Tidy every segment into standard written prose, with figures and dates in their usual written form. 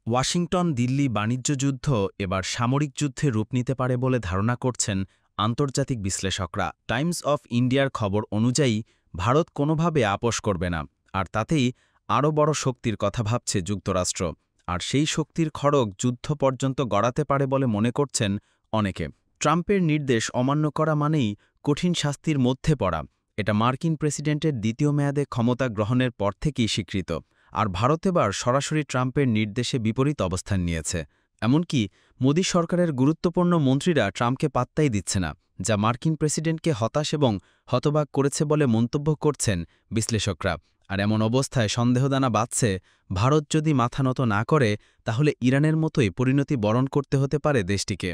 Washington Delhi বাণিজ্য যুদ্ধ এবার সামরিক যুদ্ধে রূপ নিতে পারে বলে ধারণা করছেন আন্তর্জাতিক বিশ্লেষকরা। টাইমস অফ ইন্ডিয়ার খবর অনুযায়ী ভারত কোনোভাবে আপোস করবে না, আর তাতেই আরও বড় শক্তির কথা ভাবছে যুক্তরাষ্ট্র। আর সেই শক্তির খড়গ যুদ্ধ পর্যন্ত গড়াতে পারে বলে মনে করছেন অনেকে। ট্রাম্পের নির্দেশ অমান্য করা মানেই কঠিন শাস্তির মধ্যে পড়া। এটা মার্কিন প্রেসিডেন্টের দ্বিতীয় মেয়াদে ক্ষমতা গ্রহণের পর থেকেই স্বীকৃত। আর ভারত এবার সরাসরি ট্রাম্পের নির্দেশে বিপরীত অবস্থান নিয়েছে। এমনকি মোদী সরকারের গুরুত্বপূর্ণ মন্ত্রীরা ট্রাম্পকে পাত্তাই দিচ্ছে না, যা মার্কিন প্রেসিডেন্টকে হতাশ এবং হতবাক করেছে বলে মন্তব্য করছেন বিশ্লেষকরা। আর এমন অবস্থায় সন্দেহদানা বাঁধছে, ভারত যদি মাথা নত না করে তাহলে ইরানের মতোই পরিণতি বরণ করতে হতে পারে দেশটিকে।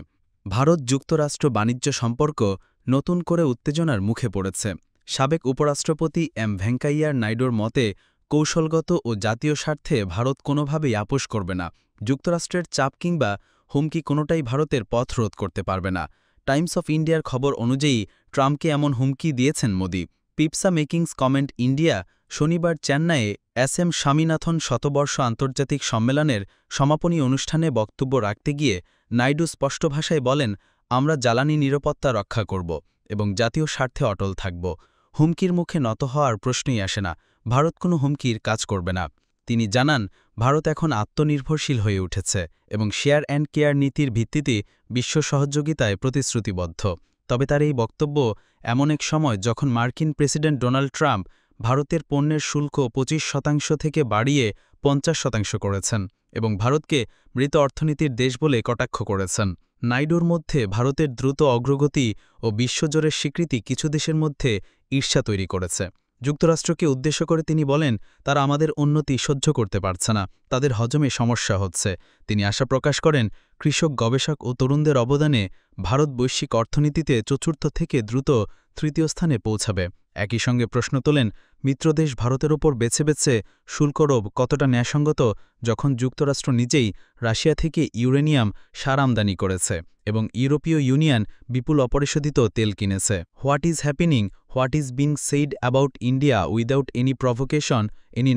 ভারত যুক্তরাষ্ট্র বাণিজ্য সম্পর্ক নতুন করে উত্তেজনার মুখে পড়েছে। সাবেক উপরাষ্ট্রপতি ভেঙ্কাইয়া নাইডুর মতে, কৌশলগত ও জাতীয় স্বার্থে ভারত কোনোভাবেই আপোস করবে না। যুক্তরাষ্ট্রের চাপ কিংবা হুমকি কোনোটাই ভারতের পথ রোধ করতে পারবে না। টাইমস অফ ইন্ডিয়ার খবর অনুযায়ী ট্রাম্পকে এমন হুমকি দিয়েছেন মোদি। পিপসা মেকিংস কমেন্ট ইন্ডিয়া শনিবার চেন্নাইয়ে এম স্বামীনাথন শতবর্ষ আন্তর্জাতিক সম্মেলনের সমাপনী অনুষ্ঠানে বক্তব্য রাখতে গিয়ে নাইডু স্পষ্ট ভাষায় বলেন, আমরা জ্বালানি নিরাপত্তা রক্ষা করব এবং জাতীয় স্বার্থে অটল থাকব। হুমকির মুখে নত হওয়ার প্রশ্নই আসে না। ভারত কোনো হুমকির কাজ করবে না। তিনি জানান, ভারত এখন আত্মনির্ভরশীল হয়ে উঠেছে এবং শেয়ার অ্যান্ড কেয়ার নীতির ভিত্তিতে বিশ্ব সহযোগিতায় প্রতিশ্রুতিবদ্ধ। তবে তার এই বক্তব্য এমন এক সময় যখন মার্কিন প্রেসিডেন্ট ডোনাল্ড ট্রাম্প ভারতের পণ্যের শুল্ক 25% থেকে বাড়িয়ে 50% করেছেন এবং ভারতকে মৃত অর্থনীতির দেশ বলে কটাক্ষ করেছেন। নাইডুর মধ্যে ভারতের দ্রুত অগ্রগতি ও বিশ্বজোরের স্বীকৃতি কিছু দেশের মধ্যে ঈর্ষা তৈরি করেছে। যুক্তরাষ্ট্রকে উদ্দেশ্য করে তিনি বলেন, তারা আমাদের উন্নতি সহ্য করতে পারছে না, তাদের হজমে সমস্যা হচ্ছে। তিনি আশা প্রকাশ করেন, কৃষক, গবেষক ও তরুণদের অবদানে ভারত বৈশ্বিক অর্থনীতিতে চতুর্থ থেকে দ্রুত তৃতীয় স্থানে পৌঁছাবে। একই সঙ্গে প্রশ্ন তোলেন, মিত্রদেশ ভারতের ওপর বেছে বেছে শুল্করোপ কতটা ন্যায়সঙ্গত, যখন যুক্তরাষ্ট্র নিজেই রাশিয়া থেকে ইউরেনিয়াম সার আমদানি করেছে এবং ইউরোপীয় ইউনিয়ন বিপুল অপরিশোধিত তেল কিনেছে। What is happening, what is being said about India without any provocation.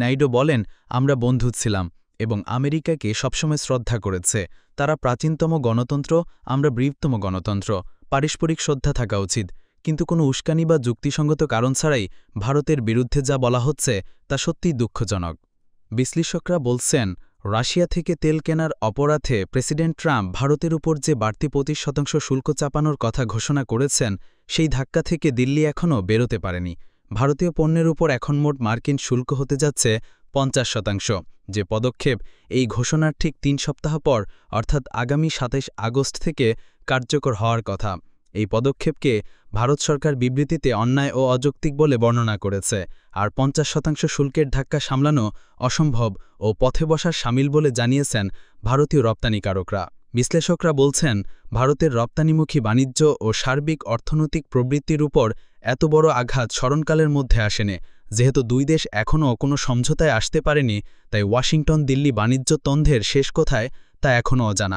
Naidu বলেন, আমরা বন্ধু ছিলাম এবং আমেরিকাকে সবসময় শ্রদ্ধা করেছে। তারা প্রাচীনতম গণতন্ত্র, আমরা বৃহত্তম গণতন্ত্র। পারস্পরিক শ্রদ্ধা থাকা উচিত, কিন্তু কোনো উস্কানি বা যুক্তিসঙ্গত কারণ ছাড়াই ভারতের বিরুদ্ধে যা বলা হচ্ছে তা সত্যিই দুঃখজনক। বিশ্লেষকরা বলছেন, রাশিয়া থেকে তেল কেনার অপরাধে প্রেসিডেন্ট ট্রাম্প ভারতের উপর যে বাড়তি 25% শুল্ক চাপানোর কথা ঘোষণা করেছেন, সেই ধাক্কা থেকে দিল্লি এখনও বেরোতে পারেনি। ভারতীয় পণ্যের উপর এখন মোট মার্কিন শুল্ক হতে যাচ্ছে 50%, যে পদক্ষেপ এই ঘোষণার ঠিক 3 সপ্তাহ পর অর্থাৎ আগামী 27 আগস্ট থেকে কার্যকর হওয়ার কথা। এই পদক্ষেপকে ভারত সরকার বিবৃতিতে অন্যায় ও অযৌক্তিক বলে বর্ণনা করেছে, আর 50% শুল্কের ধাক্কা সামলানো অসম্ভব ও পথে বসার শামিল বলে জানিয়েছেন ভারতীয় রপ্তানিকারকরা। বিশ্লেষকরা বলছেন, ভারতের রপ্তানিমুখী বাণিজ্য ও সার্বিক অর্থনৈতিক প্রবৃত্তির উপর এত বড় আঘাত স্মরণকালের মধ্যে আসেনি। যেহেতু দুই দেশ এখনও কোনো সমঝোতায় আসতে পারেনি, তাই ওয়াশিংটন দিল্লি বাণিজ্য দ্বন্দ্বের শেষ কোথায় তা এখনও অজানা।